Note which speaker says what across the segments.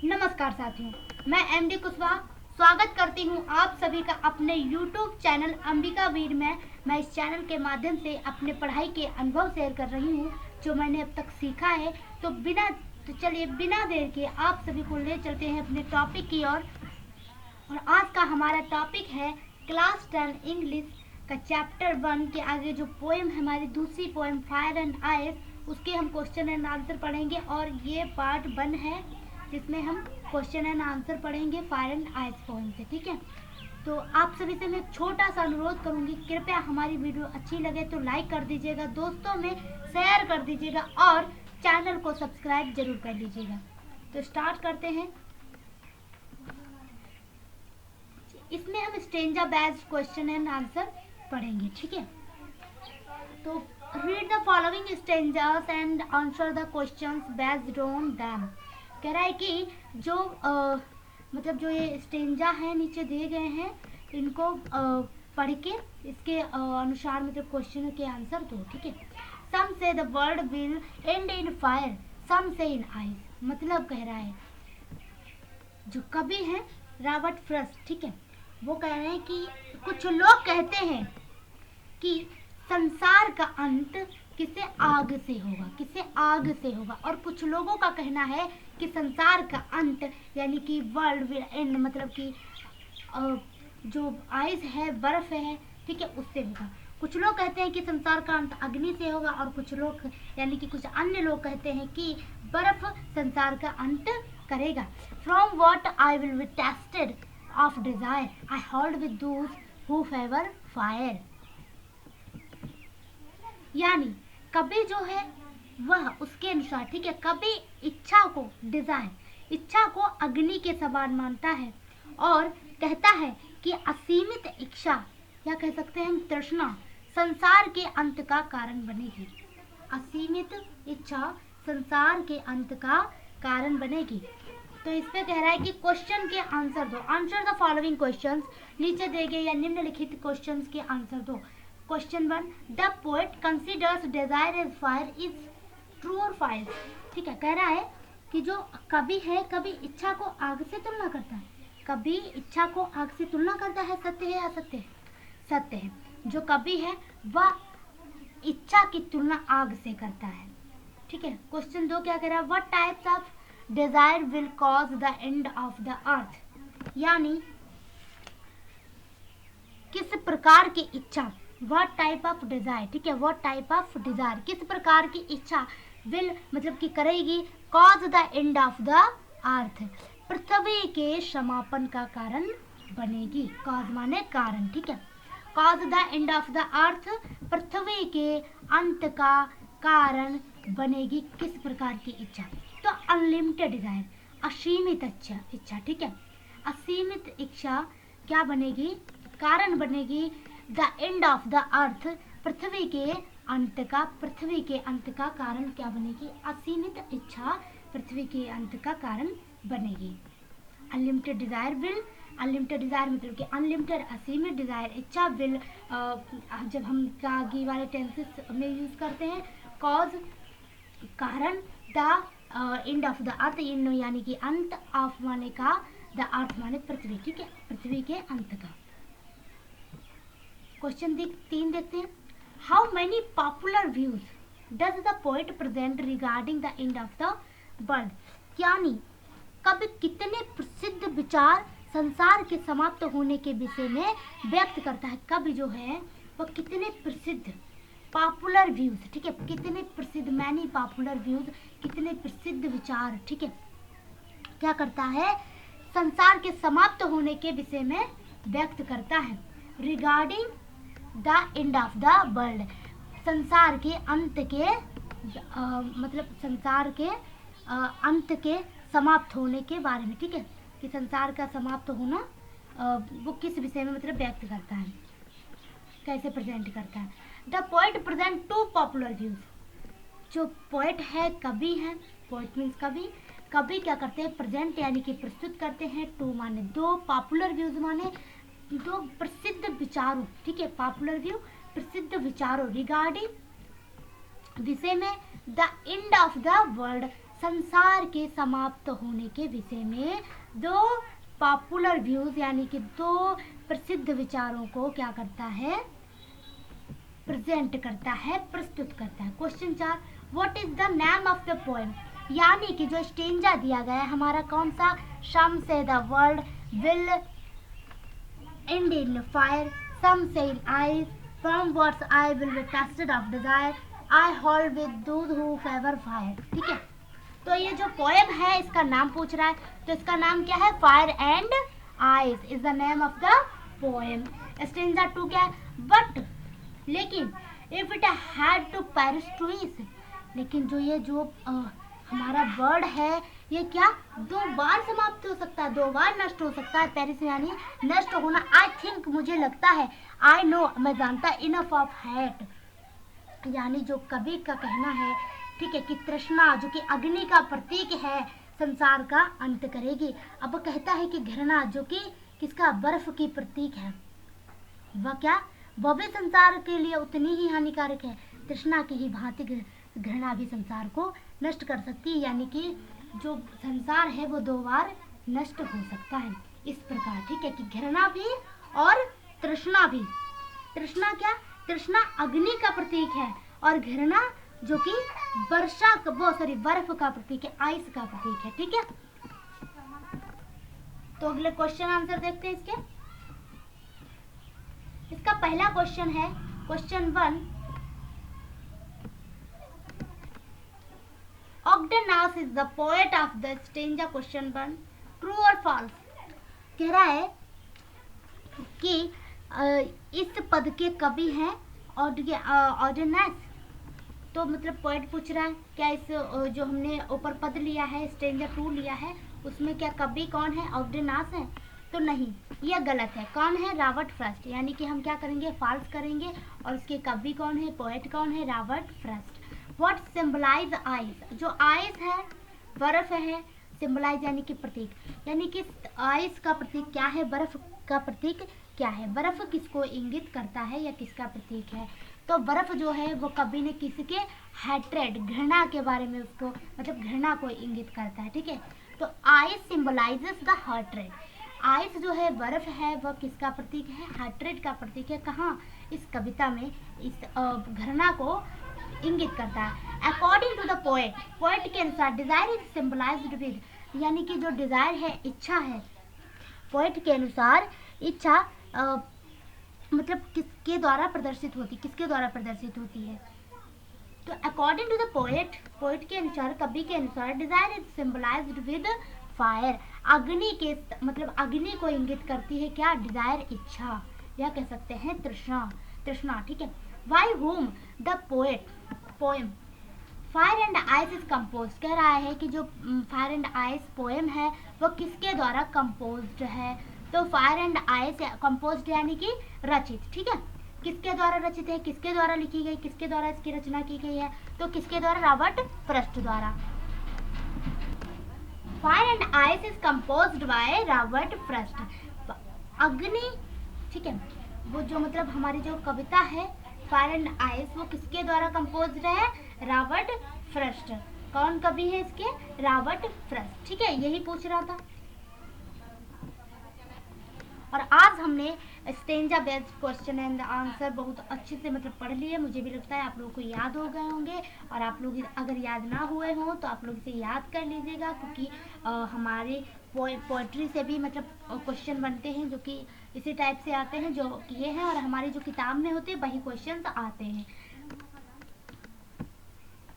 Speaker 1: नमस्कार साथियों, मैं एमडी कुशवाहा स्वागत करती हूं आप सभी का अपने YouTube चैनल अंबिका वीर में। मैं इस चैनल के माध्यम से अपने पढ़ाई के अनुभव शेयर कर रही हूं जो मैंने अब तक सीखा है। तो चलिए बिना देर के आप सभी को ले चलते हैं अपने टॉपिक की ओर। और आज का हमारा टॉपिक है क्लास 10 इंग्लिश का चैप्टर 1 के आगे जो पोएम है, हमारी दूसरी पोएम फायर एंड आइस, उसके हम क्वेश्चन एंड आंसर पढ़ेंगे। और ये पार्ट 1 है जिसमें हम क्वेश्चन एंड आंसर पढ़ेंगे फायर एंड आइस पोएम से। ठीक है, तो आप सभी से मैं एक छोटा सा अनुरोध करूंगी, कृपया हमारी वीडियो अच्छी लगे तो लाइक कर दीजिएगा, दोस्तों में शेयर कर दीजिएगा और चैनल को सब्सक्राइब जरूर कर लीजिएगा। तो स्टार्ट करते हैं। इसमें हम stanza based question and answer पढ़ेंगे। ठीक है, तो read the following stanzas and answer the questions based on them. कह रहा है कि जो मतलब जो ये स्टेंजा है नीचे दिए गए हैं, इनको पढ़ के इसके अनुसार मतलब क्वेश्चन के आंसर दो। ठीक है, some say the world will end in fire, some say in ice. मतलब कह रहा है जो कवि है रॉबर्ट फ्रॉस्ट, ठीक है, वो कह रहे हैं कि कुछ लोग कहते हैं कि संसार का अंत किसे आग से होगा, किसे आग से होगा। और कुछ लोगों का कहना है कि संसार का अंत यानी कि वर्ल्ड विल एंड, मतलब कि जो आइस है, बर्फ है, ठीक है, उससे होगा। कुछ लोग कहते हैं कि संसार का अंत अग्नि से होगा और कुछ लोग यानी कि कुछ अन्य लोग कहते हैं कि बर्फ संसार का अंत करेगा। From what I will be tested of desire, I hold with those who favour fire. यानी कवि जो है वह उसके अनुसार, ठीक है, कवि इच्छा को, डिजायर, इच्छा को अग्नि के समान मानता है और कहता है कि असीमित इच्छा या कह सकते हैं हम तृष्णा संसार के अंत का कारण बनेगी। असीमित इच्छा संसार के अंत का कारण बनेगी। तो इस पे कह रहा है कि क्वेश्चन के आंसर दो। आंसर द फॉलोइंग क्वेश्चंस, नीचे दिए गए या निम्नलिखित क्वेश्चंस के आंसर दो। Question 1, the poet considers desire as fire, is true और फाल्स। ठीक है, कह रहा है कि जो कवि है, कवि इच्छा को आग से तुलना करता है, कवि इच्छा को आग से तुलना करता है, सत्य है असत्य है? सत्य है। जो कवि है वह इच्छा की तुलना आग से करता है। ठीक है, क्वेश्चन 2 क्या कह रहा है, what types of desire will cause the end of the अर्थ। यानी किस प्रकार की इच्छा, व्हाट टाइप ऑफ डिजायर, ठीक है, व्हाट टाइप ऑफ डिजायर, किस प्रकार की इच्छा विल मतलब कि करेगी, cause the end of the earth, पृथ्वी के समापन का कारण बनेगी। कॉज माने कारण, ठीक है, cause the end of the earth, पृथ्वी के अंत का कारण बनेगी किस प्रकार की इच्छा। तो अनलिमिटेड डिजायर, असीमित इच्छा, ठीक है, असीमित इच्छा क्या बनेगी, कारण बनेगी। The end of the earth, पृथ्वी के अंत का, पृथ्वी के अंत का कारण क्या बनेगी, असीमित इच्छा पृथ्वी के अंत का कारण बनेगी। Unlimited desire will, unlimited desire मतलब कि अनलिमिटेड असीमित डिजायर इच्छा विल, जब हम आगे वाले टेंसेस में यूज करते हैं, कॉज कारण, द एंड ऑफ द अर्थ, यानी कि अंत, ऑफ माने का, द अर्थ माने पृथ्वी, ठीक है, पृथ्वी के अंत का। क्वेश्चन 3 देखते हैं, how many popular views does the poet present regarding the end of the world. यानी कवि कितने प्रसिद्ध विचार संसार के समाप्त होने के विषय में व्यक्त करता है। कवि जो है वह कितने प्रसिद्ध, पॉपुलर व्यूज, ठीक है, कितने प्रसिद्ध, मैनी पॉपुलर व्यूज, कितने प्रसिद्ध विचार, ठीक है, क्या करता है, संसार के समाप्त होने के विषय में व्यक्त करता है। Regarding the end of the world, संसार के अंत के मतलब संसार के अंत के समाप्त होने के बारे में, ठीक है, कि संसार का समाप्त होना वो किस विषय में मतलब व्यक्त करता है, कैसे प्रेजेंट करता है। The poet present 2 popular views, जो पोएट है, कवि है, पोएट मीन्स कवि, कवि क्या करते हैं, प्रेजेंट यानी कि प्रस्तुत करते हैं, 2 माने 2, पॉपुलर व्यूज माने 2 प्रसिद्ध विचारों, ठीक है, पॉपुलर व्यू प्रसिद्ध विचारों, रिगार्डिंग विषय में the end of the world, संसार के समाप्त होने के विषय में दो पॉपुलर व्यूज यानी कि दो प्रसिद्ध विचारों को क्या करता है, प्रेजेंट करता है, प्रस्तुत करता है। Question 4, what is the name of the poem, यानी कि जो स्टेंजा दिया गया है हमारा कौन सा, some say the world will end in fire, some say in ice, from words I will be tested of desire, I hold with those who favour fire. ठीक है, तो ये जो पोएम है इसका नाम पूछ रहा है, तो इसका नाम क्या है, fire and ice is the name of the poem. Stanza 2 क्या है, बट लेकिन if it had to perish twice, लेकिन जो ये जो हमारा वर्ड है ये क्या 2 बार समाप्त हो सकता है, 2 बार नष्ट हो सकता है, पेरिश यानी नष्ट होना। आई थिंक मुझे लगता है, आई नो मैं जानता, इनफ ऑफ हैट यानी जो कवि का कहना है, ठीक है, कि तृष्णा जो कि अग्नि का प्रतीक है संसार का अंत करेगी। अब वो कहता है कि घृणा जो कि किसका, बर्फ की प्रतीक है, वह क्या, वह भी संसार के लिए उतनी ही हानिकारक है, तृष्णा की ही भांति घृणा भी संसार को नष्ट कर सकती है, यानी कि जो संसार है वो 2 बार नष्ट हो सकता है इस प्रकार। ठीक है, कि घृणा भी और तृष्णा भी। तृष्णा क्या, तृष्णा अग्नि का प्रतीक है और घृणा जो कि वर्षा वो सॉरी बर्फ का प्रतीक है, आइस का प्रतीक है। ठीक है, तो अगले क्वेश्चन आंसर देखते हैं इसके। इसका पहला क्वेश्चन है question 1, Ogden Nash is the poet of the stanza. Question 1, true और फॉल्स। कह रहा है कि इस पद के कवि हैं ऑग्डेनास, तो मतलब पोएट पूछ रहा है क्या इस जो हमने ऊपर पद लिया है स्टेंजा 2 लिया है उसमें क्या कवि कौन है, ऑग्डेनास है, तो नहीं, यह गलत है। कौन है, रॉबर्ट फ्रॉस्ट, यानी कि हम क्या करेंगे, फॉल्स करेंगे। और इसके कवि कौन है, पोएट कौन है, Robert Frost. What symbolize ice, जो आइस है बर्फ है, सिंबलाइज यानी कि प्रतीक, यानी कि आइस का प्रतीक क्या है, बर्फ का प्रतीक क्या है, बर्फ किसको इंगित करता है या किसका प्रतीक है, तो बर्फ जो है वो कवि ने किसके, हैट्रेड घृणा के बारे में उसको मतलब घृणा को इंगित करता है। ठीक है, तो ice symbolizes the hatred, ice जो है बर्फ है वह किसका प्रतीक है, हैट्रेड का प्रतीक है। कहाँ, इस कविता में इस घृणा को इंगित करता है। According to the poet, poet के अनुसार डिजायर इज सिंबलाइज्ड विद, यानी कि जो डिजायर है इच्छा है, पोएट के अनुसार इच्छा मतलब किसके द्वारा प्रदर्शित होती, किसके द्वारा प्रदर्शित होती है, तो according to the poet, poet के अनुसार, कवि के अनुसार desire is symbolized with fire, अग्नि के मतलब अग्नि को इंगित करती है क्या, डिजायर इच्छा, या कह सकते हैं तृष्णा, तृष्णा। ठीक है, by whom the poet poem fire and ice is compose, कह रहा है कि जो फायर एंड आइस पोएम है वो किसके द्वारा कंपोज्ड है, तो फायर एंड आइस कंपोज्ड यानी कि रचित। ठीक है, किसके द्वारा रचित है, किसके द्वारा लिखी गई, किसके द्वारा इसकी रचना की गई है, तो किसके द्वारा, रॉबर्ट फ्रॉस्ट द्वारा। Fire and ice is composed by Robert Frost, अग्नि, ठीक है, वो जो मतलब हमारी जो कविता है फायर एंड आइस वो किसके द्वारा कंपोज्ड है, रॉबर्ट फ्रॉस्ट। कौन कवि है इसके, रॉबर्ट फ्रॉस्ट। ठीक है, यही पूछ रहा था। और आज हमने stanza based question and answer बहुत अच्छे से मतलब पढ़ लिए, मुझे भी लगता है आप लोगों को याद हो गए होंगे, और आप लोग अगर याद ना हुए हों तो आप लोग इसे याद कर लीजिएगा, क्योंकि हमारे पोएट्री से भी मतलब क्वेश्चन बनते हैं जो कि इसी टाइप से आते हैं जो किए हैं, और हमारी जो किताब में होते हैं वही क्वेश्चन आते हैं।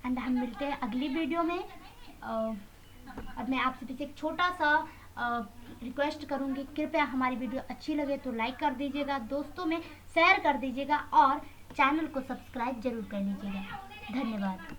Speaker 1: एंड हम मिलते हैं अगली वीडियो में। और मैं आपसे पीछे एक छोटा सा रिक्वेस्ट करूंगी, कृपया हमारी वीडियो अच्छी लगे तो लाइक कर दीजिएगा, दोस्तों में शेयर कर दीजिएगा और चैनल को सब्सक्राइब जरूर कर लीजिएगा। धन्यवाद।